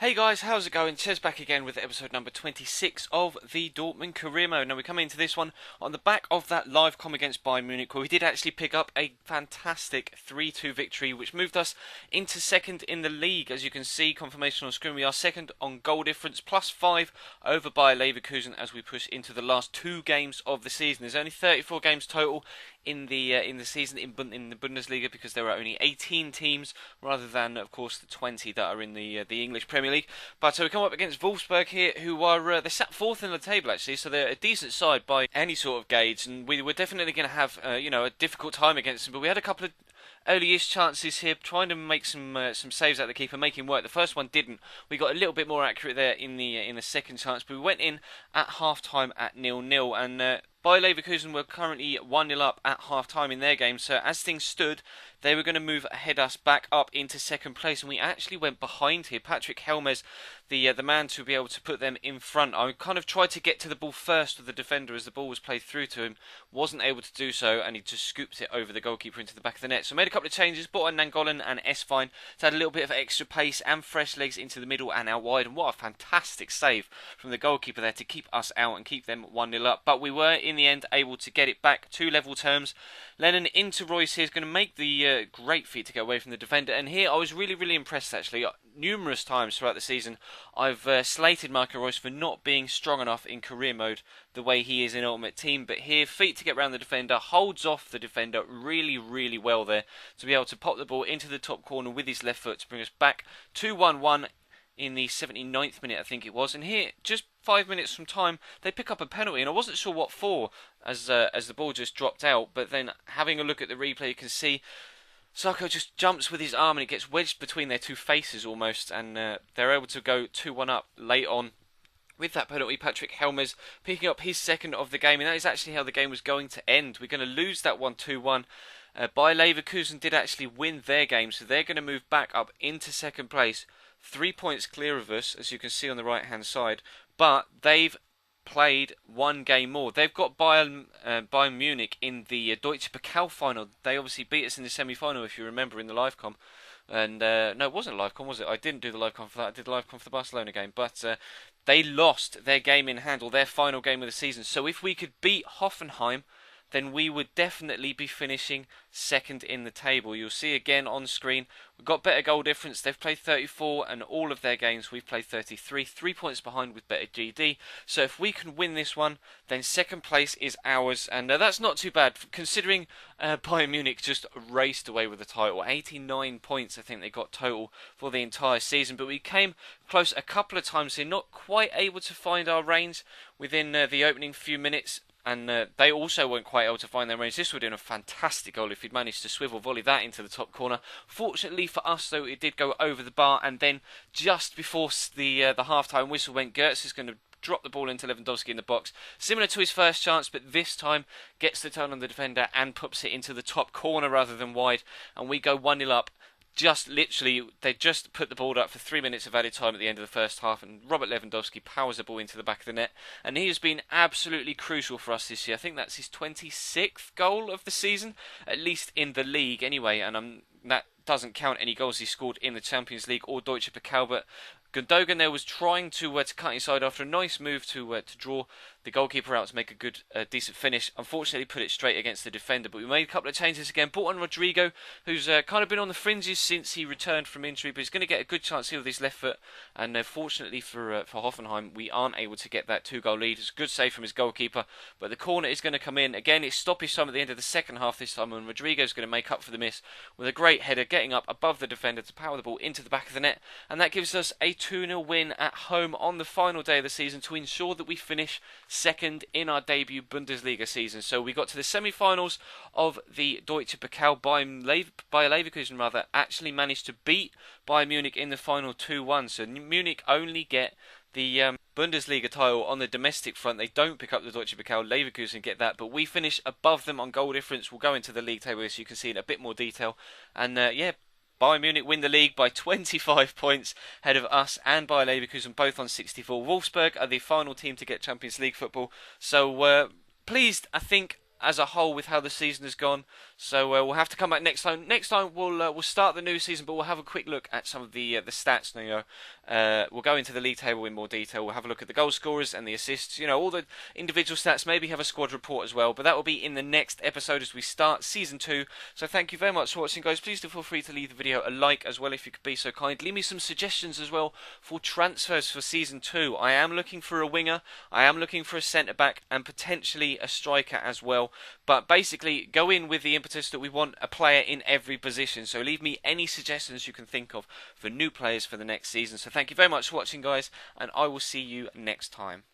Hey guys, how's it going? Ches back again with episode number 26 of the Dortmund career mode. Now we come into this one on the back of that live com against Bayern Munich, where we did actually pick up a fantastic 3-2 victory, which moved us into second in the league. As you can see, confirmation on screen, we are second on goal difference, +5 over Bayer Leverkusen as we push into the last two games of the season. There's only 34 games total in the season in the Bundesliga, because there are only 18 teams rather than, of course, the 20 that are in the English Premier League. But we come up against Wolfsburg here, who are they sat fourth in the table actually, so they're a decent side by any sort of gauge, and we were definitely going to have a difficult time against them. But we had a couple of early-ish chances here, trying to make some saves at the keeper, making work. The first one didn't. We got a little bit more accurate there in the second chance, but we went in at half-time at 0-0, and Bayer Leverkusen were currently 1-0 up at half-time in their game, so as things stood, they were going to move ahead us back up into second place, and we actually went behind here. Patrick Helmes, the man to be able to put them in front. I kind of tried to get to the ball first with the defender as the ball was played through to him, wasn't able to do so, and he just scooped it over the goalkeeper into the back of the net. So I made a couple of changes, brought on Nangolan and Esfine to add a little bit of extra pace and fresh legs into the middle and out wide, and what a fantastic save from the goalkeeper there to keep us out and keep them 1-0 up. But we were in the end able to get it back to level terms. Lennon into Royce here is going to make the great feat to get away from the defender, and here I was really impressed actually. Numerous times throughout the season I've slated Marco Royce for not being strong enough in career mode the way he is in Ultimate Team, but here, feet to get around the defender, holds off the defender really well there to be able to pop the ball into the top corner with his left foot to bring us back to 1-1 in the 79th minute, I think it was. And here, just 5 minutes from time, they pick up a penalty, and I wasn't sure what for as the ball just dropped out, but then having a look at the replay, you can see Sarko just jumps with his arm and it gets wedged between their two faces almost, and they're able to go 2-1 up late on with that penalty. Patrick Helmes picking up his second of the game, and that is actually how the game was going to end. We're going to lose that one 2-1. Bayer Leverkusen did actually win their game, so they're going to move back up into second place, 3 points clear of us, as you can see on the right hand side, but they've played one game more. They've got Bayern Munich in the Deutsche Pokal final. They obviously beat us in the semi-final, if you remember, in the live com. And no, it wasn't live com, was it? I didn't do the live com for that. I did the live com for the Barcelona game, but they lost their game in hand, or their final game of the season. So if we could beat Hoffenheim, then we would definitely be finishing second in the table. You'll see again on screen, we've got better goal difference. They've played 34, and all of their games we've played 33. 3 points behind with better GD. So if we can win this one, then second place is ours, and that's not too bad, considering Bayern Munich just raced away with the title. 89 points I think they got total for the entire season, but we came close a couple of times here, not quite able to find our range within the opening few minutes. And they also weren't quite able to find their range. This would have been a fantastic goal if he'd managed to swivel volley that into the top corner. Fortunately for us, though, it did go over the bar. And then just before the half-time whistle went, Gertz is going to drop the ball into Lewandowski in the box. Similar to his first chance, but this time gets the turn on the defender and puts it into the top corner rather than wide. And we go 1-0 up. Just literally, they just put the ball up for 3 minutes of added time at the end of the first half, and Robert Lewandowski powers the ball into the back of the net, and he has been absolutely crucial for us this year. I think that's his 26th goal of the season, at least in the league anyway, and that doesn't count any goals he scored in the Champions League or Deutsche Pokal, but Gundogan there was trying to cut inside after a nice move to draw the goalkeeper out to make a good, decent finish. Unfortunately, put it straight against the defender. But we made a couple of changes again. Brought on Rodrigo, who's kind of been on the fringes since he returned from injury, but he's going to get a good chance here with his left foot. And fortunately for Hoffenheim, we aren't able to get that 2-goal lead. It's a good save from his goalkeeper, but the corner is going to come in. Again, it's stoppage time at the end of the second half this time, and Rodrigo's going to make up for the miss with a great header, getting up above the defender to power the ball into the back of the net. And that gives us a 2-0 win at home on the final day of the season to ensure that we finish second in our debut Bundesliga season. So we got to the semi-finals of the Deutsche Pokal. Bayer Leverkusen rather actually managed to beat Bayern Munich in the final 2-1. So Munich only get the Bundesliga title on the domestic front. They don't pick up the Deutsche Pokal. Leverkusen get that, but we finish above them on goal difference. We'll go into the league table so you can see in a bit more detail. And yeah, Bayern Munich win the league by 25 points ahead of us and Bayer Leverkusen, both on 64. Wolfsburg are the final team to get Champions League football. So pleased, I think, as a whole with how the season has gone. So we'll have to come back next time. Next time we'll start the new season, but we'll have a quick look at some of the stats. We'll go into the league table in more detail. We'll have a look at the goal scorers and the assists. All the individual stats. Maybe have a squad report as well. But that will be in the next episode as we start season 2. So thank you very much for watching, guys. Please do feel free to leave the video a like as well if you could be so kind. Leave me some suggestions as well for transfers for season 2. I am looking for a winger. I am looking for a centre back and potentially a striker as well. But basically, go in with the impetus that we want a player in every position. So leave me any suggestions you can think of for new players for the next season. So thank you very much for watching, guys, and I will see you next time.